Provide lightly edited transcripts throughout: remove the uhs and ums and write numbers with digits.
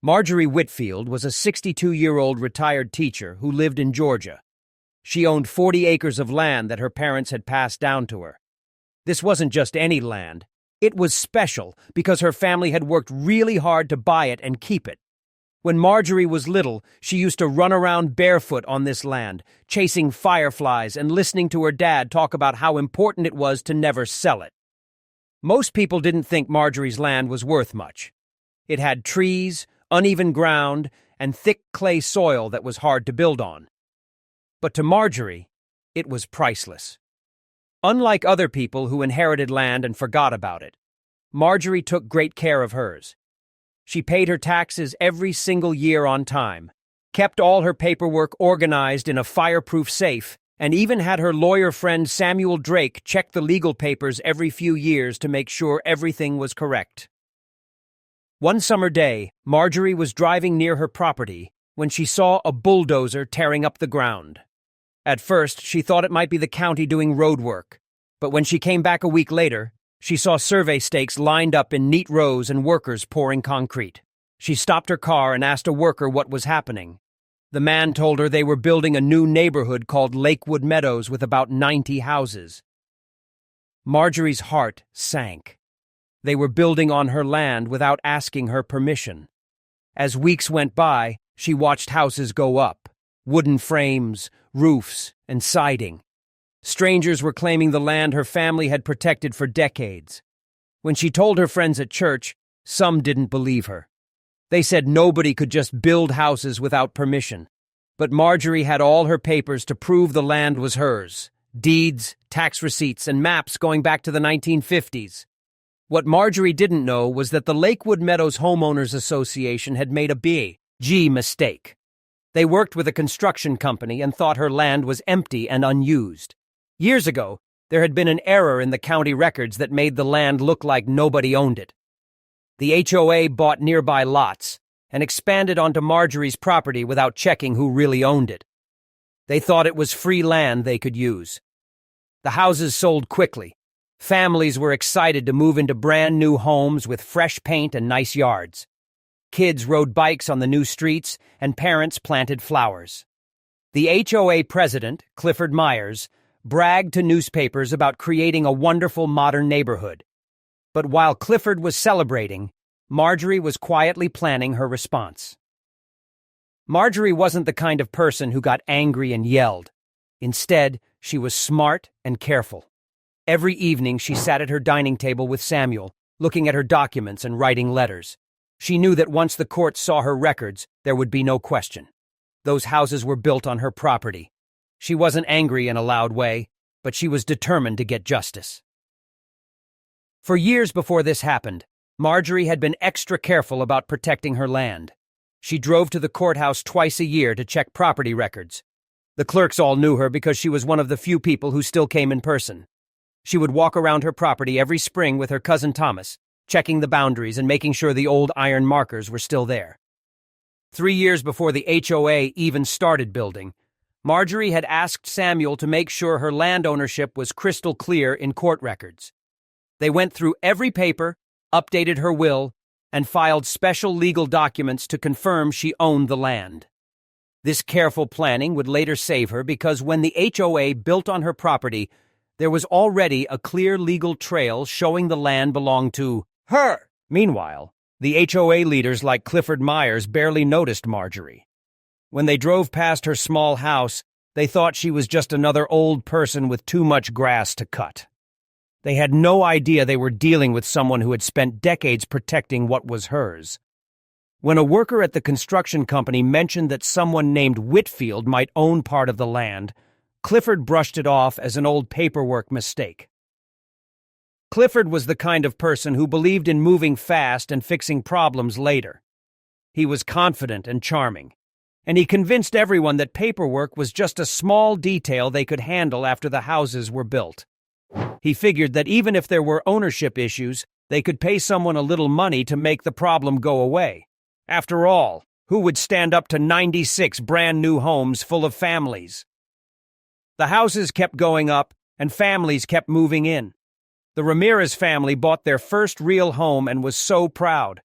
Marjorie Whitfield was a 62-year-old retired teacher who lived in Georgia. She owned 40 acres of land that her parents had passed down to her. This wasn't just any land. It was special because her family had worked really hard to buy it and keep it. When Marjorie was little, she used to run around barefoot on this land, chasing fireflies and listening to her dad talk about how important it was to never sell it. Most people didn't think Marjorie's land was worth much. It had trees, uneven ground, and thick clay soil that was hard to build on. But to Marjorie, it was priceless. Unlike other people who inherited land and forgot about it, Marjorie took great care of hers. She paid her taxes every single year on time, kept all her paperwork organized in a fireproof safe, and even had her lawyer friend Samuel Drake check the legal papers every few years to make sure everything was correct. One summer day, Marjorie was driving near her property when she saw a bulldozer tearing up the ground. At first, she thought it might be the county doing road work, but when she came back a week later, she saw survey stakes lined up in neat rows and workers pouring concrete. She stopped her car and asked a worker what was happening. The man told her they were building a new neighborhood called Lakewood Meadows with about 90 houses. Marjorie's heart sank. They were building on her land without asking her permission. As weeks went by, she watched houses go up, wooden frames, roofs, and siding. Strangers were claiming the land her family had protected for decades. When she told her friends at church, some didn't believe her. They said nobody could just build houses without permission. But Marjorie had all her papers to prove the land was hers: deeds, tax receipts, and maps going back to the 1950s. What Marjorie didn't know was that the Lakewood Meadows Homeowners Association had made a big mistake. They worked with a construction company and thought her land was empty and unused. Years ago, there had been an error in the county records that made the land look like nobody owned it. The HOA bought nearby lots and expanded onto Marjorie's property without checking who really owned it. They thought it was free land they could use. The houses sold quickly. Families were excited to move into brand new homes with fresh paint and nice yards. Kids rode bikes on the new streets, and parents planted flowers. The HOA president, Clifford Myers, bragged to newspapers about creating a wonderful modern neighborhood. But while Clifford was celebrating, Marjorie was quietly planning her response. Marjorie wasn't the kind of person who got angry and yelled. Instead, she was smart and careful. Every evening she sat at her dining table with Samuel, looking at her documents and writing letters. She knew that once the court saw her records, there would be no question. Those houses were built on her property. She wasn't angry in a loud way, but she was determined to get justice. For years before this happened, Marjorie had been extra careful about protecting her land. She drove to the courthouse twice a year to check property records. The clerks all knew her because she was one of the few people who still came in person. She would walk around her property every spring with her cousin Thomas, checking the boundaries and making sure the old iron markers were still there. 3 years before the HOA even started building, Marjorie had asked Samuel to make sure her land ownership was crystal clear in court records. They went through every paper, updated her will, and filed special legal documents to confirm she owned the land. This careful planning would later save her because when the HOA built on her property, there was already a clear legal trail showing the land belonged to her. Meanwhile, the HOA leaders like Clifford Myers barely noticed Marjorie. When they drove past her small house, they thought she was just another old person with too much grass to cut. They had no idea they were dealing with someone who had spent decades protecting what was hers. When a worker at the construction company mentioned that someone named Whitfield might own part of the land, Clifford brushed it off as an old paperwork mistake. Clifford was the kind of person who believed in moving fast and fixing problems later. He was confident and charming, and he convinced everyone that paperwork was just a small detail they could handle after the houses were built. He figured that even if there were ownership issues, they could pay someone a little money to make the problem go away. After all, who would stand up to 96 brand new homes full of families? The houses kept going up, and families kept moving in. The Ramirez family bought their first real home and was so proud.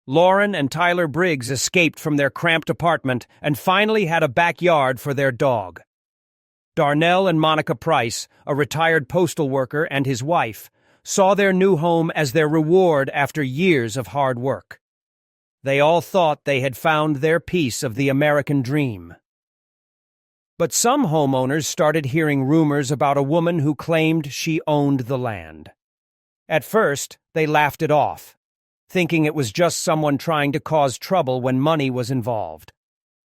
Lauren and Tyler Briggs escaped from their cramped apartment and finally had a backyard for their dog. Darnell and Monica Price, a retired postal worker, and his wife, saw their new home as their reward after years of hard work. They all thought they had found their piece of the American dream. But some homeowners started hearing rumors about a woman who claimed she owned the land. At first, they laughed it off, thinking it was just someone trying to cause trouble when money was involved.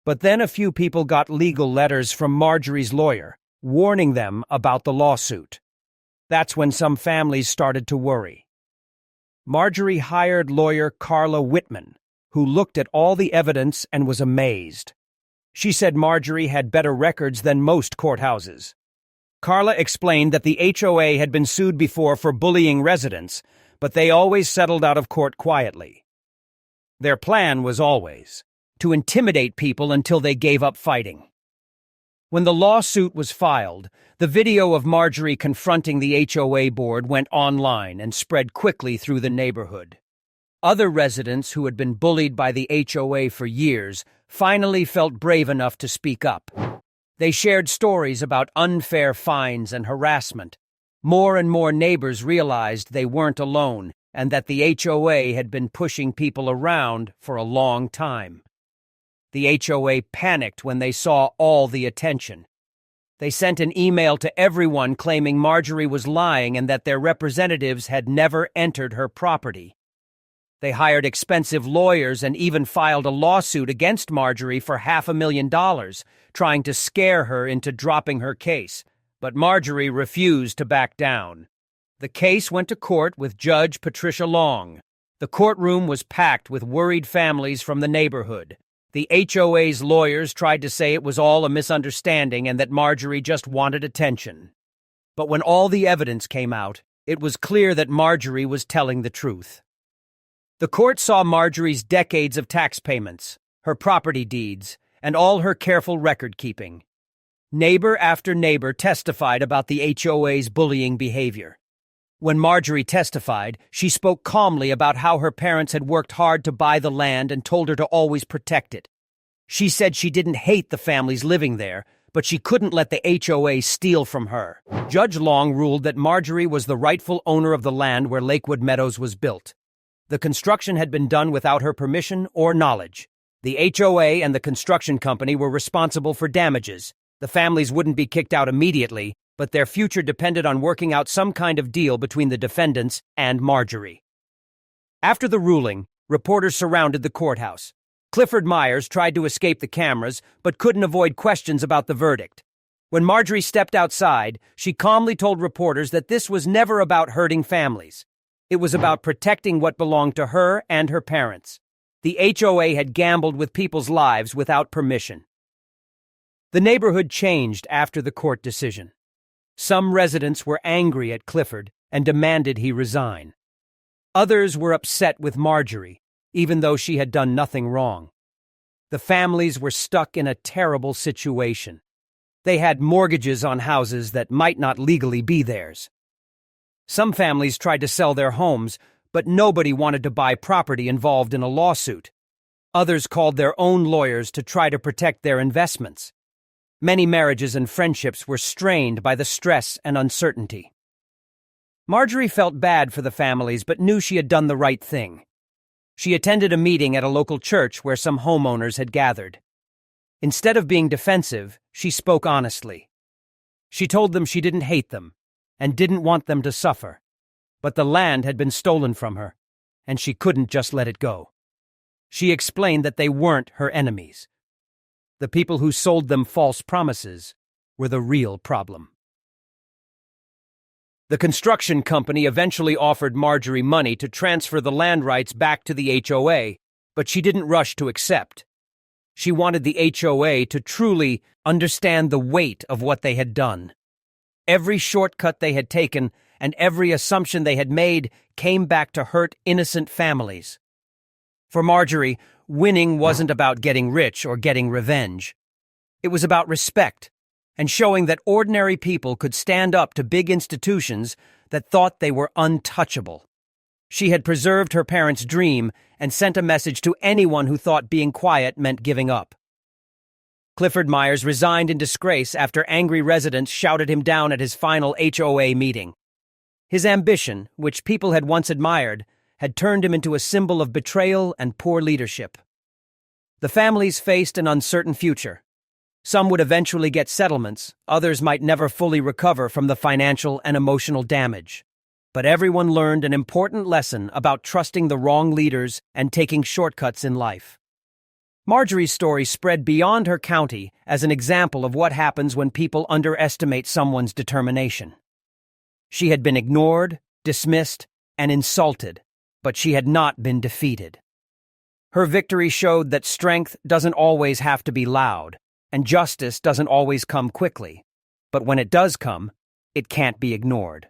But then a few people got legal letters from Marjorie's lawyer, warning them about the lawsuit. That's when some families started to worry. Marjorie hired lawyer Carla Whitman, who looked at all the evidence and was amazed. She said Marjorie had better records than most courthouses. Carla explained that the HOA had been sued before for bullying residents, but they always settled out of court quietly. Their plan was always to intimidate people until they gave up fighting. When the lawsuit was filed, the video of Marjorie confronting the HOA board went online and spread quickly through the neighborhood. Other residents who had been bullied by the HOA for years finally felt brave enough to speak up. They shared stories about unfair fines and harassment. More and more neighbors realized they weren't alone and that the HOA had been pushing people around for a long time. The HOA panicked when they saw all the attention. They sent an email to everyone claiming Marjorie was lying and that their representatives had never entered her property. They hired expensive lawyers and even filed a lawsuit against Marjorie for $500,000, trying to scare her into dropping her case. But Marjorie refused to back down. The case went to court with Judge Patricia Long. The courtroom was packed with worried families from the neighborhood. The HOA's lawyers tried to say it was all a misunderstanding and that Marjorie just wanted attention. But when all the evidence came out, it was clear that Marjorie was telling the truth. The court saw Marjorie's decades of tax payments, her property deeds, and all her careful record-keeping. Neighbor after neighbor testified about the HOA's bullying behavior. When Marjorie testified, she spoke calmly about how her parents had worked hard to buy the land and told her to always protect it. She said she didn't hate the families living there, but she couldn't let the HOA steal from her. Judge Long ruled that Marjorie was the rightful owner of the land where Lakewood Meadows was built. The construction had been done without her permission or knowledge. The HOA and the construction company were responsible for damages. The families wouldn't be kicked out immediately, but their future depended on working out some kind of deal between the defendants and Marjorie. After the ruling, reporters surrounded the courthouse. Clifford Myers tried to escape the cameras, but couldn't avoid questions about the verdict. When Marjorie stepped outside, she calmly told reporters that this was never about hurting families. It was about protecting what belonged to her and her parents. The HOA had gambled with people's lives without permission. The neighborhood changed after the court decision. Some residents were angry at Clifford and demanded he resign. Others were upset with Marjorie, even though she had done nothing wrong. The families were stuck in a terrible situation. They had mortgages on houses that might not legally be theirs. Some families tried to sell their homes, but nobody wanted to buy property involved in a lawsuit. Others called their own lawyers to try to protect their investments. Many marriages and friendships were strained by the stress and uncertainty. Marjorie felt bad for the families but knew she had done the right thing. She attended a meeting at a local church where some homeowners had gathered. Instead of being defensive, she spoke honestly. She told them she didn't hate them and didn't want them to suffer, but the land had been stolen from her, and she couldn't just let it go. She explained that they weren't her enemies. The people who sold them false promises were the real problem. The construction company eventually offered Marjorie money to transfer the land rights back to the HOA, but she didn't rush to accept. She wanted the HOA to truly understand the weight of what they had done. Every shortcut they had taken and every assumption they had made came back to hurt innocent families. For Marjorie, winning wasn't about getting rich or getting revenge. It was about respect and showing that ordinary people could stand up to big institutions that thought they were untouchable. She had preserved her parents' dream and sent a message to anyone who thought being quiet meant giving up. Clifford Myers resigned in disgrace after angry residents shouted him down at his final HOA meeting. His ambition, which people had once admired, had turned him into a symbol of betrayal and poor leadership. The families faced an uncertain future. Some would eventually get settlements, others might never fully recover from the financial and emotional damage. But everyone learned an important lesson about trusting the wrong leaders and taking shortcuts in life. Marjorie's story spread beyond her county as an example of what happens when people underestimate someone's determination. She had been ignored, dismissed, and insulted, but she had not been defeated. Her victory showed that strength doesn't always have to be loud, and justice doesn't always come quickly. But when it does come, it can't be ignored.